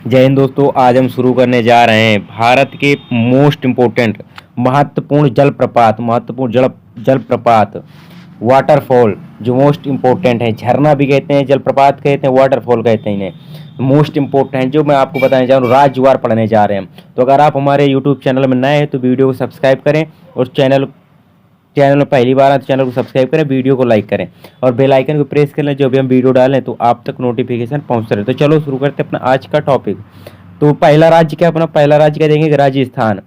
जय हिंद दोस्तों। आज हम शुरू करने जा रहे हैं भारत के मोस्ट इम्पोर्टेंट महत्वपूर्ण जलप्रपात वाटरफॉल जो मोस्ट इम्पोर्टेंट है। झरना भी कहते हैं, जलप्रपात कहते हैं, वाटरफॉल कहते हैं इन्हें। मोस्ट इम्पोर्टेंट है जो मैं आपको बताने जा रहा हूँ, राज्यवार पढ़ने जा रहे हैं। तो अगर आप हमारे यूट्यूब चैनल में नए हैं तो वीडियो को सब्सक्राइब करें और चैनल में पहली बार है तो चैनल को सब्सक्राइब करें, वीडियो को लाइक करें और बेल आइकन को प्रेस कर लें। जो भी हम वीडियो डालें तो आप तक नोटिफिकेशन पहुंचते रहे। तो चलो शुरू करते हैं अपना आज का टॉपिक। तो पहला राज्य क्या, अपना पहला राज्य क्या देंगे, राजस्थान।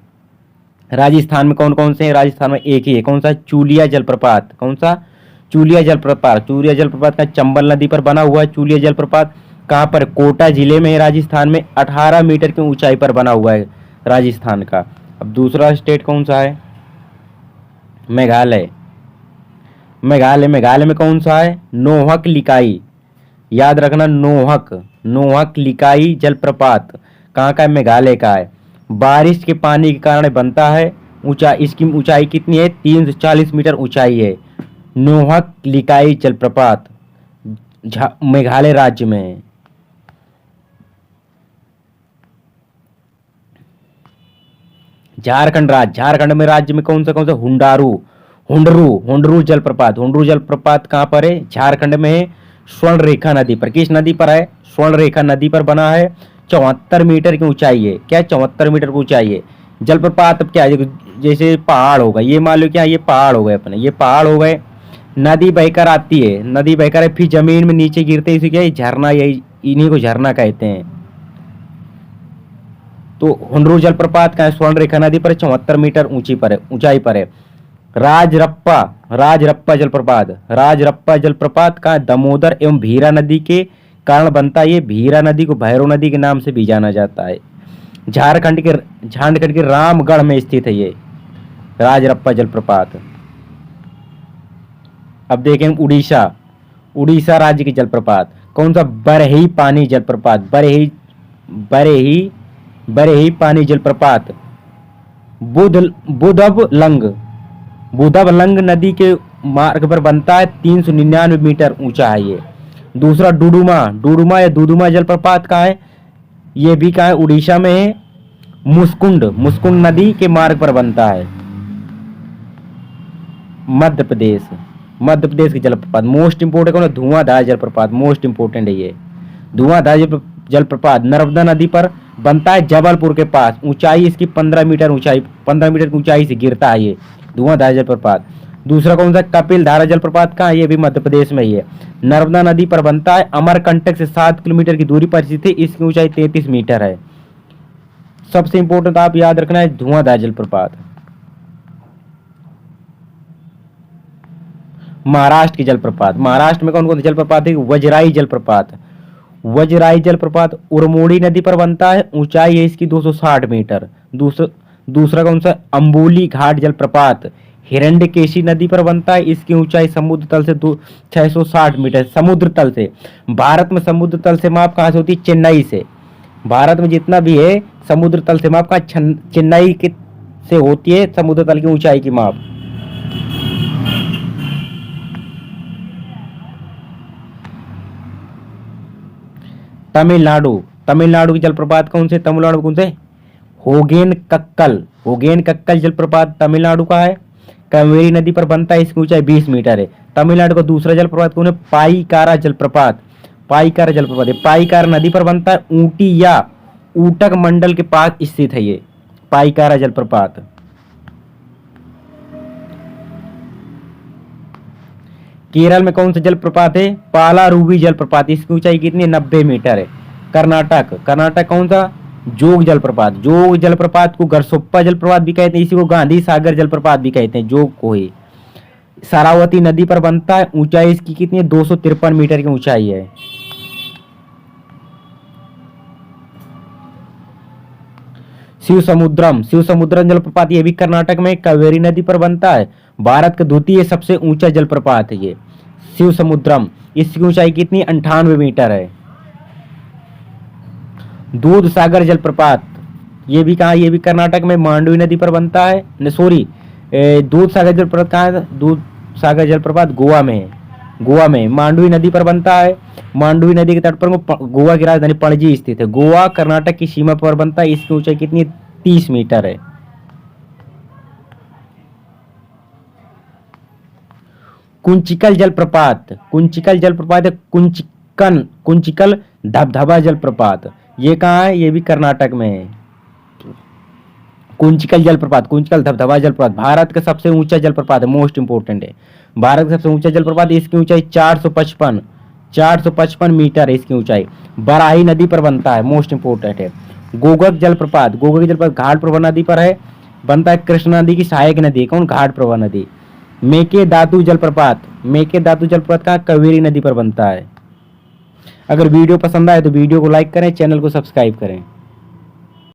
राजस्थान में कौन कौन से हैं? राजस्थान में एक ही है, कौन सा? चूलिया जलप्रपात। कौन सा? चूलिया जलप्रपात। चूलिया जलप्रपात का चंबल नदी पर बना हुआ है। चूलिया जलप्रपात कहाँ पर? कोटा जिले में है राजस्थान में। 18 मीटर की ऊंचाई पर बना हुआ है राजस्थान का। अब दूसरा स्टेट कौन सा है? मेघालय। मेघालय में कौन सा है? नोहक लिकाई। याद रखना, नोहक लिकाई जलप्रपात कहाँ का है? मेघालय का है। बारिश के पानी के कारण बनता है। इसकी ऊंचाई कितनी है? 340 मीटर ऊंचाई है। नोहक लिकाई जलप्रपात मेघालय राज्य में है। झारखंड में राज्य में कौन सा? हुंडरू जलप्रपात कहाँ पर है? झारखंड में है। स्वर्ण रेखा नदी पर। किस नदी पर है? स्वर्ण रेखा नदी पर बना है। 74 मीटर की ऊंचाई है। क्या? 74 मीटर की ऊंचाई है। जलप्रपात अब क्या है, जैसे पहाड़ हो गए, ये मान लो क्या, ये पहाड़ हो गए अपने, ये पहाड़ हो गए, नदी बहकर आती है, नदी बहकर फिर जमीन में नीचे गिरते, इसे क्या, झरना, यही इन्हीं को झरना कहते हैं। तो हुंडरू जलप्रपात का स्वर्ण रेखा नदी पर 74 मीटर ऊंचाई पर है। राजरप्पा जलप्रपात का दामोदर एवं भीरा नदी के कारण बनता है। ये भीरा नदी को भैरव नदी के नाम से भी जाना जाता है। झारखंड के रामगढ़ में स्थित है ये राजरप्पा जलप्रपात। अब देखें उड़ीसा राज्य की जलप्रपात कौन सा? बरही पानी जलप्रपात। बरही पानी जलप्रपात बुधबलंग नदी के मार्ग पर बनता है। 399 मीटर ऊंचा है ये। दूसरा दुदुमा जलप्रपात का है, ये भी कहाँ है? उड़ीसा में है। मुस्कुंड नदी के मार्ग पर बनता है। मध्य प्रदेश की जलप्रपात मोस्ट इंपोर्टेंट कौन है? धुआंधार जलप्रपात मोस्ट इंपोर्टेंट है ये। धुआंधार जलप्रपात नर्मदा नदी पर बनता है, जबलपुर के पास। ऊंचाई इसकी 15 मीटर की ऊंचाई से गिरता है ये धुआंधार जलप्रपात। दूसरा कौन सा? कपिल धारा जलप्रपात का, ये भी मध्य प्रदेश में ही है। नर्मदा नदी पर बनता है, अमरकंटक से 7 किलोमीटर की दूरी पर स्थित है। इसकी ऊंचाई 33 मीटर है। सबसे इंपोर्टेंट आप याद रखना है धुआंधार जलप्रपात। महाराष्ट्र की जलप्रपात, महाराष्ट्र में कौन कौन सी जलप्रपात है? वजराई जलप्रपात उरमोड़ी नदी पर बनता है। ऊंचाई है इसकी 260 मीटर। दूसरा कौन सा? अंबोली घाट जलप्रपात हिरण्यकेशी नदी पर बनता है। इसकी ऊंचाई समुद्र तल से 660 मीटर। समुद्र तल से, भारत में समुद्र तल से माप कहाँ से होती है? चेन्नई से। भारत में जितना भी है समुद्र तल से माप कहाँ? चेन्नई के से होती है समुद्र तल की ऊंचाई की माप। तमिलनाडु की जलप्रपात कौन से? तमिलनाडु कौन से? होगेन कक्कल जलप्रपात तमिलनाडु का है। कावेरी नदी पर बनता है। इसकी ऊंचाई 20 मीटर है। तमिलनाडु का दूसरा जलप्रपात कौन है? पाईकारा जलप्रपात पाईकारा नदी पर बनता है। ऊटी या ऊटक मंडल के पास स्थित है ये पाईकारा जलप्रपात। केरल में कौन सा जलप्रपात है? पालारुवी जलप्रपात। इसकी ऊंचाई कितनी है? 90 मीटर है। कर्नाटक कौन सा? जोग जलप्रपात को गरसोप्पा जलप्रपात भी कहते हैं। इसी को गांधी सागर जलप्रपात भी कहते हैं, जोग को ही। शरावती नदी पर बनता है। ऊंचाई इसकी कितनी है? 253 मीटर की ऊंचाई है। शिव समुद्रम जलप्रपात, ये भी कर्नाटक में कावेरी नदी पर बनता है। भारत का द्वितीय सबसे ऊंचा जलप्रपात है ये शिव समुद्रम। इसकी ऊंचाई कितनी? 98 मीटर है। दूध सागर जलप्रपात, ये भी कहाँ? ये भी कर्नाटक में मांडवी नदी पर बनता है। दूध सागर जलप्रपात कहाँ है? दूध सागर जलप्रपात गोवा में है। गोवा में मांडवी नदी पर बनता है। मांडवी नदी के तट पर गोवा की राजधानी पणजी स्थित है। गोवा कर्नाटक की सीमा पर बनता है। इसकी ऊंचाई कितनी, 30 मीटर है। कुंचिकल जलप्रपात, कुंचिकल जलप्रपात है कुंचिकल धबधबा जलप्रपात, ये कहाँ है, ये भी कर्नाटक में है। कुंचिकल जलप्रपात, कुंचिकल धबधबा जलप्रपात भारत का सबसे ऊंचा जलप्रपात है, मोस्ट इंपोर्टेंट है। भारत का सबसे ऊंचा जलप्रपात, इसकी ऊंचाई 455 मीटर है इसकी ऊंचाई। बराही नदी पर बनता है, मोस्ट इंपोर्टेंट है। गोगक जलप्रपात, गोगक जलप्रपात घाट प्रभा नदी पर है, बनता है। कृष्णा नदी की सहायक नदी है, कौन, घाट प्रभा नदी। मेकेदातु जलप्रपात, मेकेदातु जलप्रपात का कावेरी नदी पर बनता है। अगर वीडियो पसंद आए तो वीडियो को लाइक करें, चैनल को सब्सक्राइब करें।